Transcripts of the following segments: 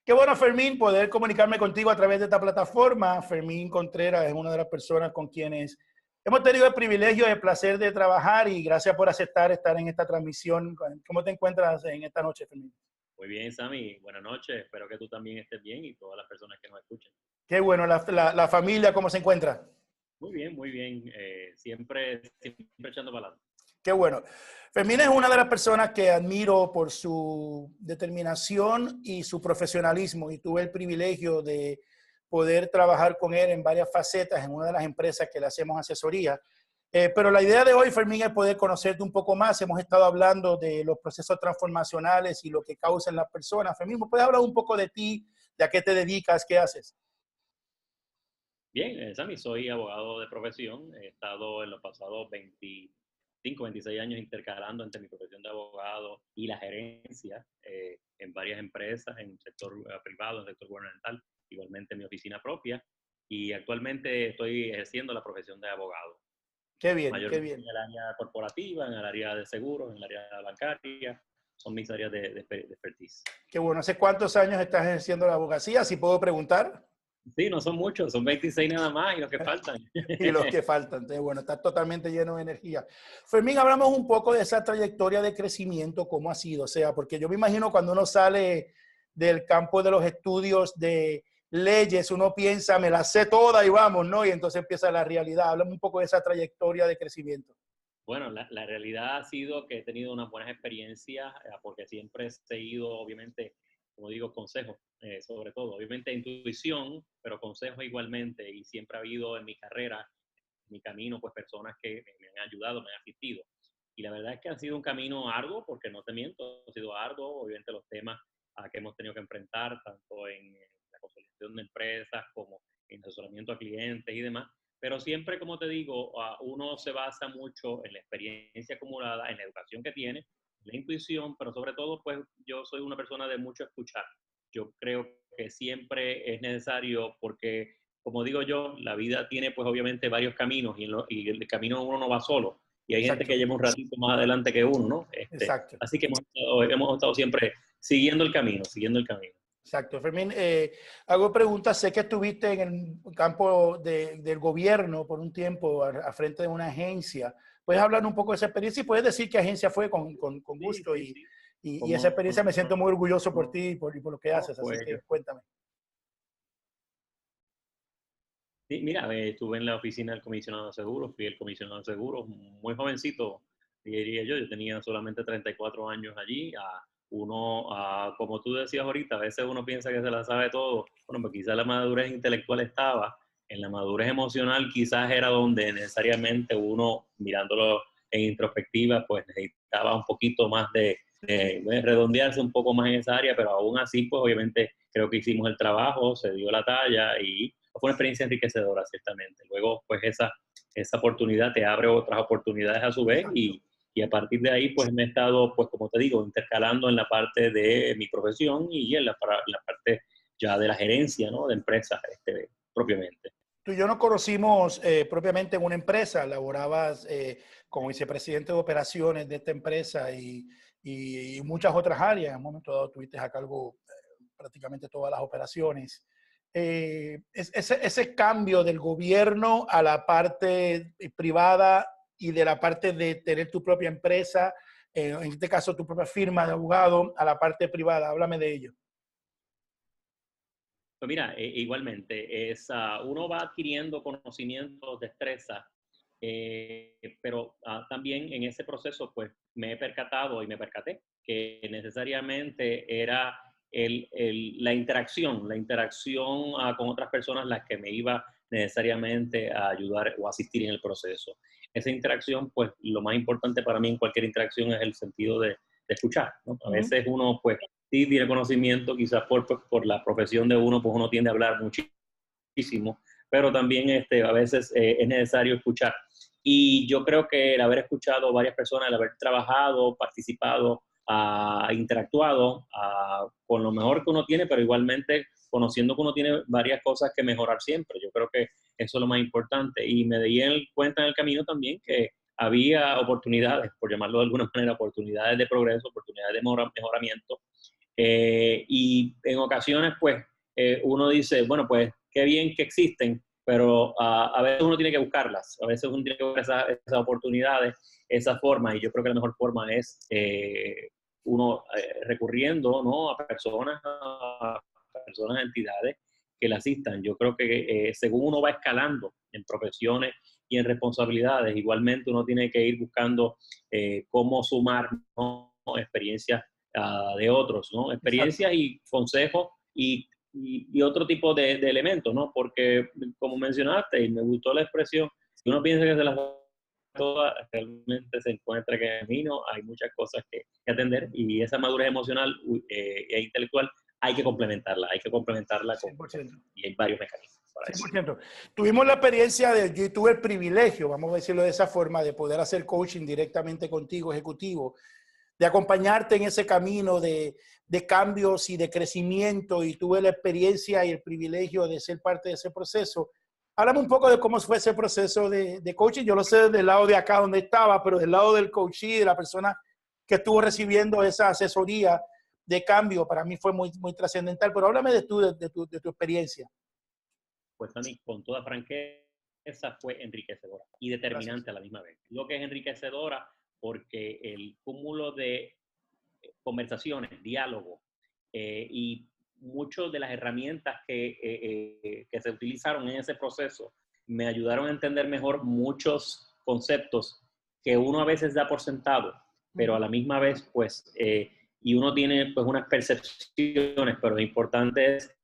Qué bueno, Fermín, poder comunicarme contigo a través de esta plataforma. Fermín Contreras es una de las personas con quienes hemos tenido el privilegio y el placer de trabajar y gracias por aceptar estar en esta transmisión. ¿Cómo te encuentras en esta noche, Fermín? Muy bien, Sammy. Buenas noches. Espero que tú también estés bien y todas las personas que nos escuchen. Qué bueno, la familia, ¿cómo se encuentra? Muy bien, muy bien. Siempre echando para adelante. Qué bueno. Fermín es una de las personas que admiro por su determinación y su profesionalismo y tuve el privilegio de poder trabajar con él en varias facetas en una de las empresas que le hacemos asesoría. Pero la idea de hoy, Fermín, es poder conocerte un poco más. Hemos estado hablando de los procesos transformacionales y lo que causan las personas. Fermín, ¿puedes hablar un poco de ti, de a qué te dedicas, qué haces? Bien, Sammy, soy abogado de profesión. He estado en los pasados 25, 26 años intercalando entre mi profesión de abogado y la gerencia en varias empresas, en el sector privado, en el sector gubernamental, igualmente en mi oficina propia. Y actualmente estoy ejerciendo la profesión de abogado. Qué bien, qué Mayormente en bien. el área corporativa, en el área de seguros, en el área bancaria, son mis áreas de expertise. Qué bueno. ¿Hace cuántos años estás ejerciendo la abogacía? Si puedo preguntar. Sí, no son muchos, son 26 nada más y los que faltan. Y los que faltan. Entonces, bueno, está totalmente lleno de energía. Fermín, hablamos un poco de esa trayectoria de crecimiento, cómo ha sido. O sea, porque yo me imagino cuando uno sale del campo de los estudios de leyes, uno piensa, me la sé toda y vamos, ¿no? Y entonces empieza la realidad. Háblame un poco de esa trayectoria de crecimiento. Bueno, la realidad ha sido que he tenido unas buenas experiencias porque siempre he seguido, obviamente, como digo, consejos, sobre todo, obviamente intuición, pero consejos igualmente, y siempre ha habido en mi carrera, en mi camino, pues personas que me han ayudado, me han asistido. Y la verdad es que ha sido un camino arduo, porque no te miento, ha sido arduo, obviamente los temas que hemos tenido que enfrentar, tanto en la consolidación de empresas como en asesoramiento a clientes y demás. Pero siempre, como te digo, uno se basa mucho en la experiencia acumulada, en la educación que tiene, en la intuición, pero sobre todo, pues yo soy una persona de mucho escuchar. Yo creo que siempre es necesario porque, como digo yo, la vida tiene pues obviamente varios caminos y el camino uno no va solo. Y hay gente Exacto, que lleva un ratito más adelante que uno, ¿no? exacto. Así que hemos estado siempre siguiendo el camino, siguiendo el camino. Exacto. Fermín, hago preguntas. Sé que estuviste en el campo del gobierno por un tiempo a frente de una agencia. ¿Puedes hablar un poco de esa experiencia y puedes decir qué agencia fue con Sí, gusto? sí, sí. Y esa Como, experiencia me siento muy orgulloso por no, ti y por lo que no, haces. Así pues que cuéntame. sí, mira, estuve en la oficina del comisionado de seguros, fui el comisionado de seguros, muy jovencito, diría yo. Yo tenía solamente 34 años allí. Como tú decías ahorita, a veces uno piensa que se la sabe todo. Bueno, pues quizás la madurez intelectual estaba, en la madurez emocional quizás era donde necesariamente uno, mirándolo en introspectiva, pues necesitaba un poquito más de redondearse un poco más en esa área, pero aún así, pues obviamente creo que hicimos el trabajo, se dio la talla y fue una experiencia enriquecedora, ciertamente. Luego, pues esa oportunidad te abre otras oportunidades a su vez y a partir de ahí, pues me he estado, pues como te digo, intercalando en la parte de mi profesión y en la parte ya de la gerencia, ¿no? De empresas propiamente. Tú y yo nos conocimos propiamente en una empresa. Laborabas como vicepresidente de operaciones de esta empresa y muchas otras áreas. En un momento dado tuviste a cargo prácticamente todas las operaciones. Ese cambio del gobierno a la parte privada y de la parte de tener tu propia empresa, en este caso tu propia firma de abogado, a la parte privada. Háblame de ello. Pues mira, igualmente, uno va adquiriendo conocimientos, destrezas, pero también en ese proceso, pues me he percatado y me percaté que necesariamente era la interacción con otras personas las que me iba necesariamente a ayudar o asistir en el proceso. Esa interacción, pues lo más importante para mí en cualquier interacción es el sentido de escuchar, ¿no? A veces uno, pues, sí tiene conocimiento, quizás por la profesión de uno, pues uno tiende a hablar muchísimo, pero también a veces es necesario escuchar. Y yo creo que el haber escuchado a varias personas, el haber trabajado, participado, interactuado con lo mejor que uno tiene, pero igualmente conociendo que uno tiene varias cosas que mejorar siempre. Yo creo que eso es lo más importante. Y me di cuenta en el camino también que había oportunidades, por llamarlo de alguna manera, oportunidades de progreso, oportunidades de mejoramiento Y en ocasiones, pues, uno dice, bueno, pues, qué bien que existen, pero a veces uno tiene que buscarlas, a veces uno tiene que buscar esas oportunidades, esa forma, y yo creo que la mejor forma es uno recurriendo, ¿no?, a personas, entidades que la asistan. Yo creo que según uno va escalando en profesiones y en responsabilidades, igualmente uno tiene que ir buscando cómo sumar, ¿no?, experiencias de otros, ¿no? Experiencias Exacto. y consejos y otro tipo de elementos, ¿no? Porque, como mencionaste, y me gustó la expresión, si uno piensa que se las da todas, realmente se encuentra que en el camino hay muchas cosas que atender, y esa madurez emocional e intelectual hay que complementarla con, 100%. y hay varios mecanismos para eso. 100%. Tuvimos la experiencia yo tuve el privilegio, vamos a decirlo de esa forma, de poder hacer coaching directamente contigo, ejecutivo, de acompañarte en ese camino de cambios y de crecimiento, y tuve la experiencia y el privilegio de ser parte de ese proceso. Háblame un poco de cómo fue ese proceso de coaching. Yo lo sé del lado de acá donde estaba, pero del lado del coachee, de la persona que estuvo recibiendo esa asesoría de cambio, para mí fue muy, muy trascendental. Pero háblame de tu experiencia. Pues a mí, con toda franqueza, fue enriquecedora y Gracias. determinante a la misma vez. Digo que es enriquecedora porque el cúmulo de conversaciones, diálogo y muchas de las herramientas que se utilizaron en ese proceso me ayudaron a entender mejor muchos conceptos que uno a veces da por sentado, pero a la misma vez, pues, y uno tiene pues unas percepciones, pero lo importante es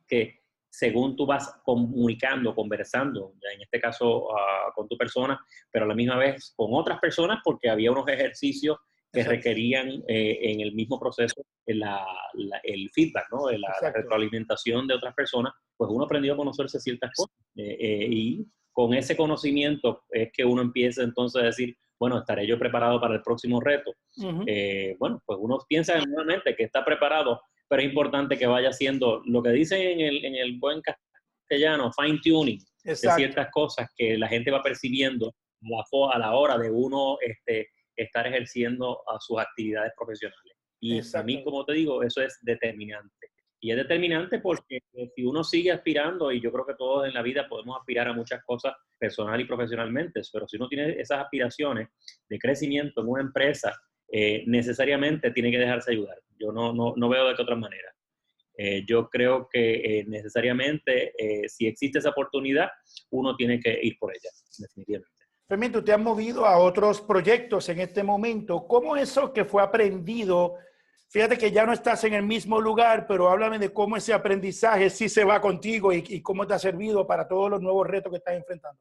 que según tú vas comunicando, conversando, ya en este caso con tu persona, pero a la misma vez con otras personas, porque había unos ejercicios que Exacto. requerían en el mismo proceso el feedback, ¿no?, la Exacto. retroalimentación de otras personas, pues uno aprendió a conocerse ciertas cosas. Y con ese conocimiento es que uno empieza entonces a decir, bueno, ¿estaré yo preparado para el próximo reto? Bueno, pues uno piensa nuevamente que está preparado, pero es importante que vaya haciendo lo que dicen en el buen castellano, fine tuning, de Exacto. ciertas cosas que la gente va percibiendo a la hora de uno estar ejerciendo a sus actividades profesionales. Y para mí, Exacto. como te digo, eso es determinante. Y es determinante porque si uno sigue aspirando, y yo creo que todos en la vida podemos aspirar a muchas cosas personal y profesionalmente, pero si uno tiene esas aspiraciones de crecimiento en una empresa, necesariamente tiene que dejarse ayudar. Yo no veo de qué otra manera. Yo creo que necesariamente, si existe esa oportunidad, uno tiene que ir por ella, definitivamente. Fermín, tú te has movido a otros proyectos en este momento. ¿Cómo eso que fue aprendido? Fíjate que ya no estás en el mismo lugar, pero háblame de cómo ese aprendizaje sí se va contigo y cómo te ha servido para todos los nuevos retos que estás enfrentando.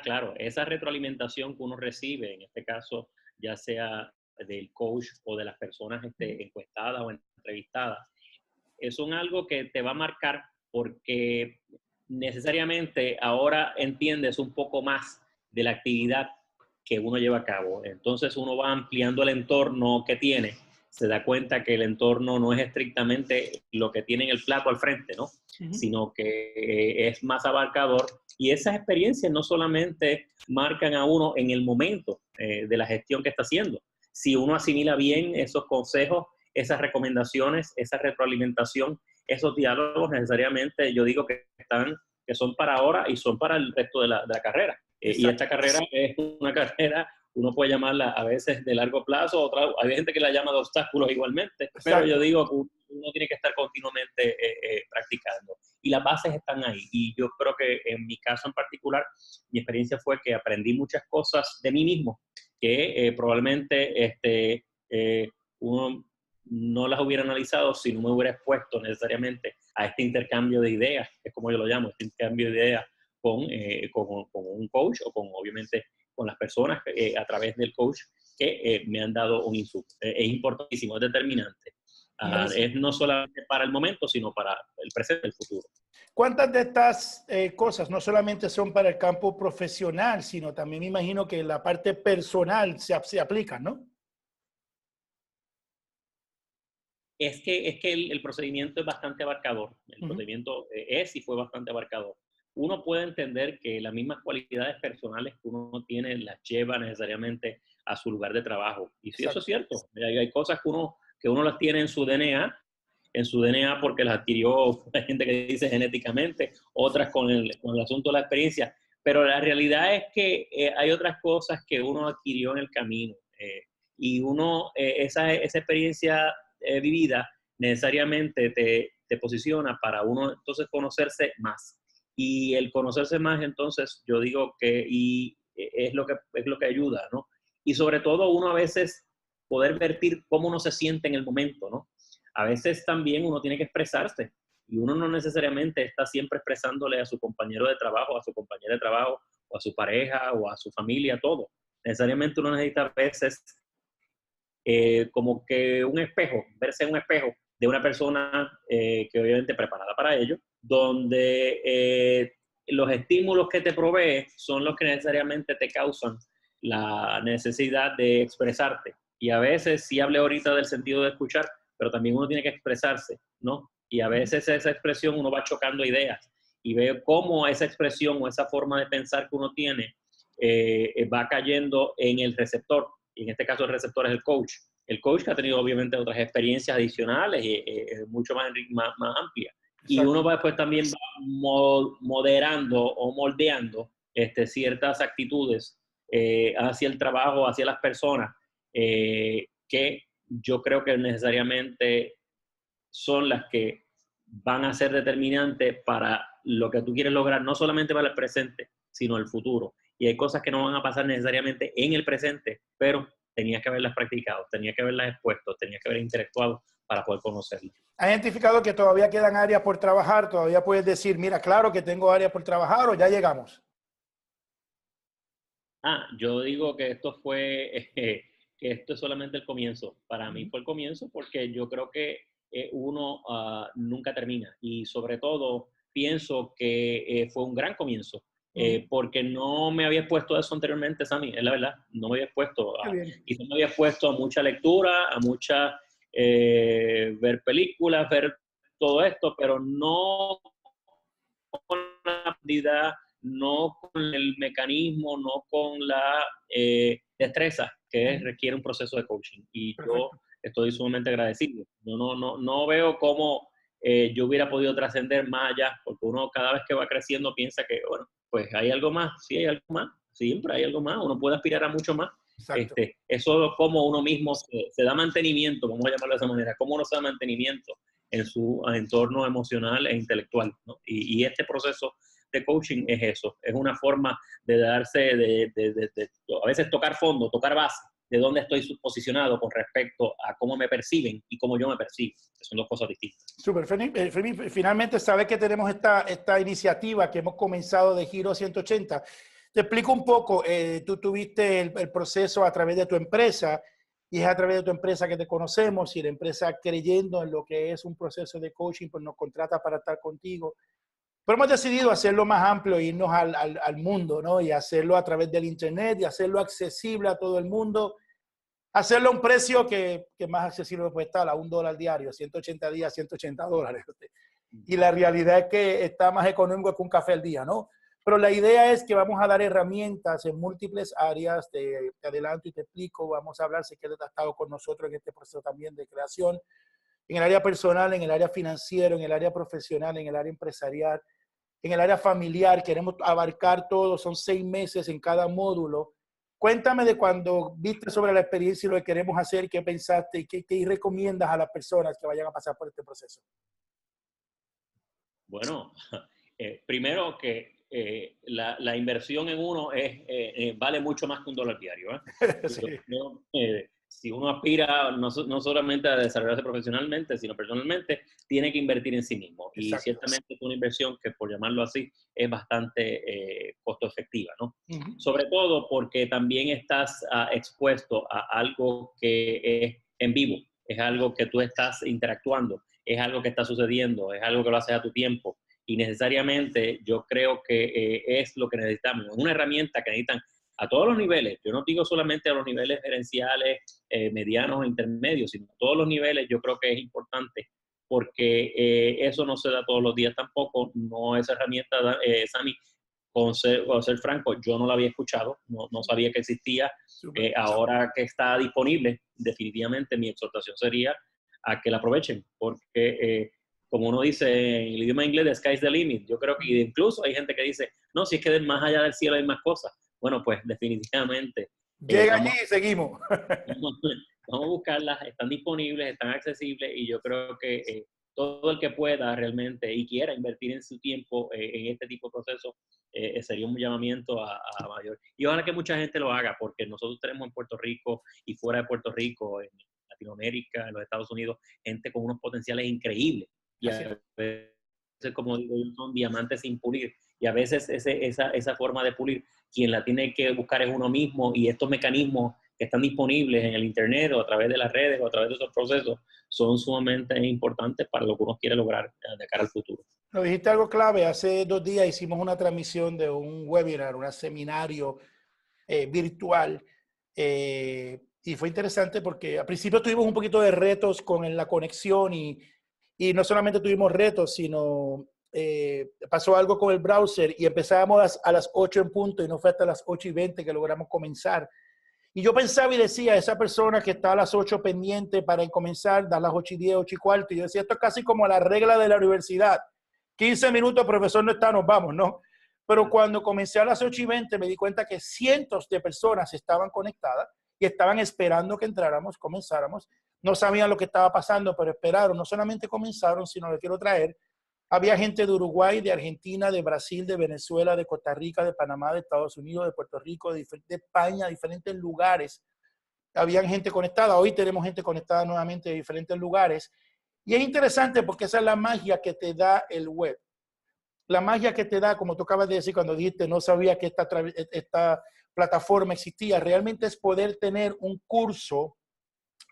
Claro, esa retroalimentación que uno recibe, en este caso, ya sea del coach o de las personas encuestadas o entrevistadas, son algo que te va a marcar porque necesariamente ahora entiendes un poco más de la actividad que uno lleva a cabo. Entonces uno va ampliando el entorno que tiene, se da cuenta que el entorno no es estrictamente lo que tiene en el plato al frente, ¿no? Sino que es más abarcador, y esas experiencias no solamente marcan a uno en el momento de la gestión que está haciendo. Si uno asimila bien esos consejos, esas recomendaciones, esa retroalimentación, esos diálogos, necesariamente yo digo que son para ahora y son para el resto de la carrera. Y esta Exacto. carrera es una carrera, uno puede llamarla a veces de largo plazo, hay gente que la llama de obstáculos igualmente, pero yo Exacto. digo que uno tiene que estar continuamente practicando. Y las bases están ahí. Y yo creo que en mi caso en particular, mi experiencia fue que aprendí muchas cosas de mí mismo que probablemente uno no las hubiera analizado si no me hubiera expuesto necesariamente a este intercambio de ideas, es como yo lo llamo, este intercambio de ideas con un coach o obviamente, con las personas a través del coach que me han dado un insumo. Es importantísimo, es determinante. Es no solamente para el momento, sino para el presente y el futuro. ¿Cuántas de estas cosas no solamente son para el campo profesional, sino también me imagino que la parte personal se aplica, ¿no? Es que el procedimiento es bastante abarcador. El procedimiento es y fue bastante abarcador. Uno puede entender que las mismas cualidades personales que uno tiene las lleva necesariamente a su lugar de trabajo. Y sí, eso es Exacto. cierto. Hay cosas que uno que uno las tiene en su DNA porque las adquirió, hay gente que dice genéticamente, otras con el asunto de la experiencia, pero la realidad es que hay otras cosas que uno adquirió en el camino y uno, esa experiencia vivida necesariamente te posiciona para uno entonces conocerse más. Y el conocerse más, entonces, yo digo que es lo que ayuda, ¿no? Y sobre todo uno a veces poder vertir cómo uno se siente en el momento, ¿no? A veces también uno tiene que expresarse y uno no necesariamente está siempre expresándole a su compañero de trabajo, a su compañera de trabajo, o a su pareja, o a su familia, todo. Necesariamente uno necesita a veces como que un espejo, verse en un espejo de una persona que obviamente preparada para ello, donde los estímulos que te provee son los que necesariamente te causan la necesidad de expresarte. Y a veces, sí hablé ahorita del sentido de escuchar, pero también uno tiene que expresarse, ¿no? Y a veces esa expresión uno va chocando ideas y ve cómo esa expresión o esa forma de pensar que uno tiene va cayendo en el receptor. Y en este caso el receptor es el coach. El coach que ha tenido obviamente otras experiencias adicionales y mucho más amplias. Y uno va después también va moderando o moldeando ciertas actitudes hacia el trabajo, hacia las personas, que yo creo que necesariamente son las que van a ser determinantes para lo que tú quieres lograr, no solamente para el presente, sino el futuro. Y hay cosas que no van a pasar necesariamente en el presente, pero tenías que haberlas practicado, tenías que haberlas expuesto, tenías que haber interactuado para poder conocerlas. ¿Has identificado que todavía quedan áreas por trabajar? ¿Todavía puedes decir, mira, claro que tengo áreas por trabajar o ya llegamos? Yo digo que que esto es solamente el comienzo. Para mí fue el comienzo porque yo creo que uno nunca termina y sobre todo pienso que fue un gran comienzo porque no me había expuesto a eso anteriormente, Sammy, es la verdad, no me había expuesto quizás me había expuesto a mucha lectura, a mucha ver películas, ver todo esto, pero no con la habilidad, no con el mecanismo, no con la destreza que requiere un proceso de coaching. Y yo estoy sumamente agradecido. No veo cómo yo hubiera podido trascender más allá, porque uno cada vez que va creciendo piensa que, bueno, pues hay algo más, sí hay algo más, siempre hay algo más, uno puede aspirar a mucho más. Eso es como uno mismo se da mantenimiento, vamos a llamarlo de esa manera, cómo uno se da mantenimiento en su entorno emocional e intelectual, ¿no? Y este proceso de coaching es eso, es una forma de darse, a veces tocar fondo, tocar base, de dónde estoy posicionado con respecto a cómo me perciben y cómo yo me percibo, que son dos cosas distintas. Súper, finalmente sabes que tenemos esta iniciativa que hemos comenzado de Giro 180. Te explico un poco, tú tuviste el proceso a través de tu empresa y es a través de tu empresa que te conocemos y la empresa creyendo en lo que es un proceso de coaching, pues nos contrata para estar contigo. Pero hemos decidido hacerlo más amplio e irnos al mundo, ¿no? Y hacerlo a través del internet y hacerlo accesible a todo el mundo. Hacerlo a un precio que más accesible puede estar, a $1 diario, 180 días, $180. Y la realidad es que está más económico que un café al día, ¿no? Pero la idea es que vamos a dar herramientas en múltiples áreas. Te adelanto y te explico. Vamos a hablar, si quieres, has estado con nosotros en este proceso también de creación, en el área personal, en el área financiero, en el área profesional, en el área empresarial, en el área familiar. Queremos abarcar todo, son 6 meses en cada módulo. Cuéntame de cuando viste sobre la experiencia y lo que queremos hacer, qué pensaste y qué recomiendas a las personas que vayan a pasar por este proceso. Bueno, primero que la inversión en uno vale mucho más que $1 diario. Sí. Si uno aspira no solamente a desarrollarse profesionalmente, sino personalmente, tiene que invertir en sí mismo. Exacto. Y ciertamente es una inversión que, por llamarlo así, es bastante costo efectiva, ¿no? Sobre todo porque también estás expuesto a algo que es en vivo, es algo que tú estás interactuando, es algo que está sucediendo, es algo que lo haces a tu tiempo. Y necesariamente yo creo que es lo que necesitamos. Es una herramienta que necesitan a todos los niveles. Yo no digo solamente a los niveles gerenciales, medianos o intermedios, sino a todos los niveles. Yo creo que es importante porque eso no se da todos los días tampoco. No, esa herramienta, Sammy, con ser franco, yo no la había escuchado, no sabía que existía. Ahora que está disponible, definitivamente mi exhortación sería a que la aprovechen, porque como uno dice en el idioma inglés, the sky's the limit. Yo creo que incluso hay gente que dice, no, si es que más allá del cielo hay más cosas. Bueno, pues definitivamente Llega allí vamos, y seguimos. vamos a buscarlas, están disponibles, están accesibles y yo creo que todo el que pueda realmente y quiera invertir en su tiempo en este tipo de procesos sería un llamamiento a mayor. Y ojalá que mucha gente lo haga, porque nosotros tenemos en Puerto Rico y fuera de Puerto Rico, en Latinoamérica, en los Estados Unidos, gente con unos potenciales increíbles. Y a veces, como digo, son diamantes sin pulir. Y a veces esa forma de pulir, quien la tiene que buscar es uno mismo, y estos mecanismos que están disponibles en el Internet o a través de las redes o a través de esos procesos son sumamente importantes para lo que uno quiere lograr de cara al futuro. Lo dijiste algo clave. Hace 2 días hicimos una transmisión de un webinar, un seminario virtual. Y fue interesante porque al principio tuvimos un poquito de retos con la conexión y no solamente tuvimos retos, sino pasó algo con el browser y empezábamos a las 8 en punto y no fue hasta las 8:20 que logramos comenzar. Y yo pensaba y decía, esa persona que está a las 8 pendiente para comenzar, da las 8:10, 8:15, y yo decía, esto es casi como la regla de la universidad. 15 minutos, profesor no está, nos vamos, ¿no? Pero cuando comencé a las 8:20 me di cuenta que cientos de personas estaban conectadas y estaban esperando que entráramos, comenzáramos. No sabían lo que estaba pasando, pero esperaron. No solamente comenzaron, sino le quiero traer. Había gente de Uruguay, de Argentina, de Brasil, de Venezuela, de Costa Rica, de Panamá, de Estados Unidos, de Puerto Rico, de España, diferentes lugares. Habían gente conectada. Hoy tenemos gente conectada nuevamente de diferentes lugares. Y es interesante porque esa es la magia que te da el web. La magia que te da, como tú acabas de decir cuando dijiste, no sabía que esta plataforma existía, realmente es poder tener un curso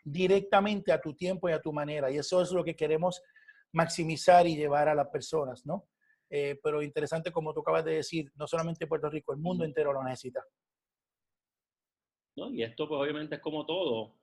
directamente a tu tiempo y a tu manera. Y eso es lo que queremos maximizar y llevar a las personas, ¿no? Pero interesante, como tú acabas de decir, no solamente Puerto Rico, el mundo entero lo necesita. ¿No? Y esto pues obviamente es como todo,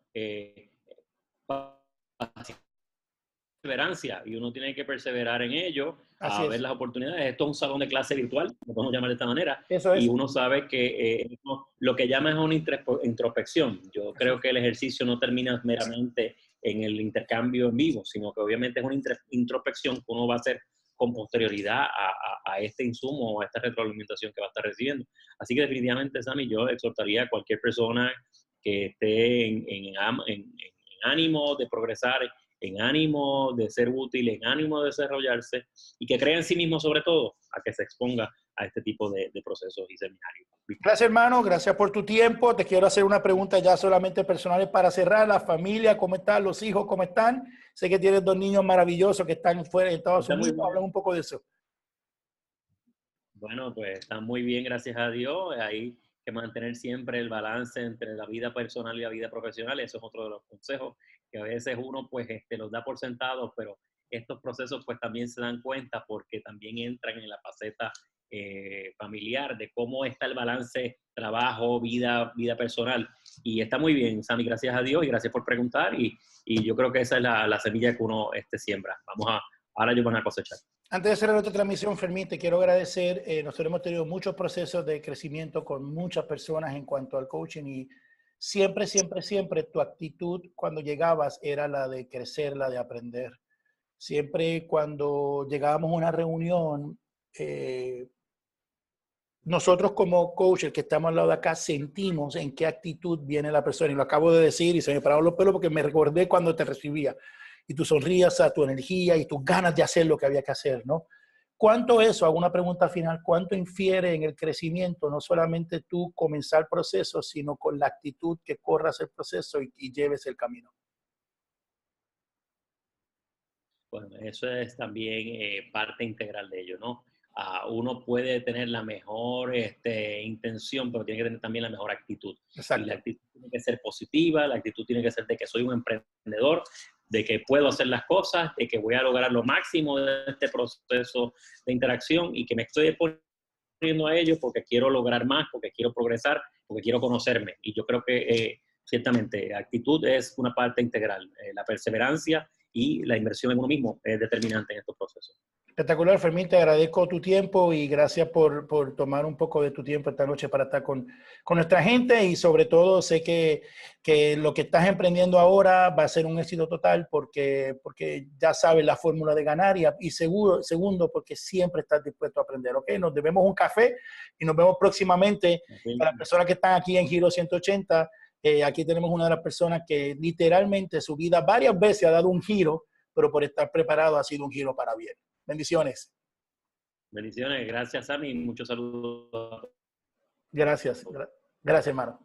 perseverancia, y uno tiene que perseverar en ello, Así a ver es. las oportunidades. Esto es un salón de clase virtual, lo podemos llamar de esta manera, Eso y es. uno sabe que lo que llama es una introspección. Yo Así creo es. que el ejercicio no termina meramente en el intercambio en vivo, sino que obviamente es una introspección que uno va a hacer con posterioridad a este insumo o a esta retroalimentación que va a estar recibiendo. Así que definitivamente, Sammy, yo exhortaría a cualquier persona que esté en ánimo de progresar, en ánimo de ser útil, en ánimo de desarrollarse y que crea en sí mismo sobre todo, a que se exponga a este tipo de procesos y seminarios. Gracias, hermano. Gracias por tu tiempo. Te quiero hacer una pregunta ya solamente personales para cerrar. La familia, ¿cómo están? Los hijos, ¿cómo están? Sé que tienes 2 niños maravillosos que están fuera de Estados Está muy Unidos. bien. Hablan un poco de eso. Bueno, pues están muy bien, gracias a Dios. Hay que mantener siempre el balance entre la vida personal y la vida profesional. Eso es otro de los consejos que a veces uno pues los da por sentados, pero estos procesos pues también se dan cuenta porque también entran en la faceta familiar de cómo está el balance trabajo, vida personal. Y está muy bien, Sammy, gracias a Dios y gracias por preguntar. Y yo creo que esa es la semilla que uno siembra. Ahora ellos van a cosechar. Antes de hacer la otra transmisión, Fermín, te quiero agradecer. Nosotros hemos tenido muchos procesos de crecimiento con muchas personas en cuanto al coaching y siempre, siempre, siempre tu actitud cuando llegabas era la de crecer, la de aprender. Siempre cuando llegábamos a una reunión, nosotros como coach, el que estamos al lado de acá, sentimos en qué actitud viene la persona. Y lo acabo de decir y se me pararon los pelos porque me recordé cuando te recibía. Y tu sonrisa, tu energía y tus ganas de hacer lo que había que hacer, ¿no? ¿Cuánto eso, hago una pregunta final, cuánto infiere en el crecimiento, no solamente tú comenzar el proceso, sino con la actitud que corras el proceso y lleves el camino? Bueno, eso es también parte integral de ello, ¿no? Uno puede tener la mejor intención, pero tiene que tener también la mejor actitud. Y la Exacto. actitud tiene que ser positiva, la actitud tiene que ser de que soy un emprendedor, de que puedo hacer las cosas, de que voy a lograr lo máximo de este proceso de interacción y que me estoy poniendo a ello porque quiero lograr más, porque quiero progresar, porque quiero conocerme. Y yo creo que ciertamente actitud es una parte integral. La perseverancia y la inversión en uno mismo es determinante en estos procesos. Espectacular, Fermín, te agradezco tu tiempo y gracias por tomar un poco de tu tiempo esta noche para estar con nuestra gente y sobre todo sé que lo que estás emprendiendo ahora va a ser un éxito total porque ya sabes la fórmula de ganar y seguro, segundo, porque siempre estás dispuesto a aprender. ¿Ok? Nos debemos un café y nos vemos próximamente. Para las personas que están aquí en Giro 180, aquí tenemos una de las personas que literalmente su vida varias veces ha dado un giro, pero por estar preparado ha sido un giro para bien. Bendiciones. Bendiciones, gracias Sammy, muchos saludos. Gracias. Gracias, hermano.